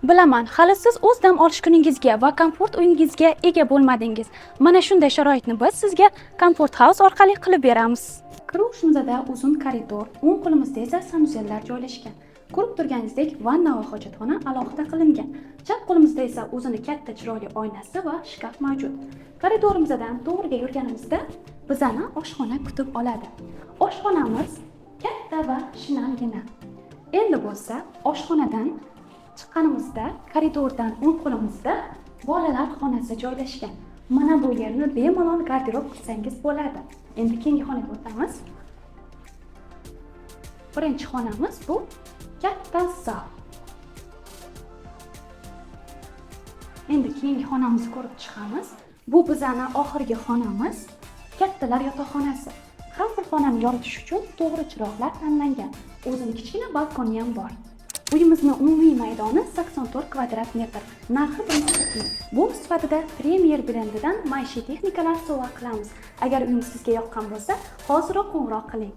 Bilaman, hali siz o'z dam olish kuningizga va komfort uyingizga ega bo'lmadingiz. Mana shunday sharoitni biz sizga Comfort House orqali qilib beramiz. Kirushimizda uzun koridor, o'ng qo'limizda esa sanuzellar joylashgan. Ko'rib turganingizdek, vanna va hojatxona alohida qilingan. Chap qo'limizda esa o'zini katta chiroyli oynasi va shkaf mavjud. Koridorimizdan to'g'riga yurganimizda bizani oshxona kutib oladi. Oshxonamiz katta va shinamgina. Endi bo'lsa, oshxonadan chiqqanimizda koridordan o'ng qo'limizda bolalar xonasi joylashgan. Mana bu yerni bemalol garderob qilsangiz bo'ladi. Endi keyingi xonaga o'tamiz. Birinchi xonamiz bu katta zal. Endi keyingi xonamizni ko'rib chiqamiz. Bu bizani oxirgi xonamiz, kattalar yotoqxonasi. Har bir xonani yoritish uchun to'g'ri chiroqlar tanlangan. O'zining kichkina balkoni ham bor. Uyimizning umumiy maydoni 84 kvadrat metr. Narxi birinchi. Bu sifatida Premier brendidan maishiy texnikalar sovg'a qilamiz. Agar uyingiz sizga yoqqan bo'lsa, hoziroq qo'ng'iroq qiling.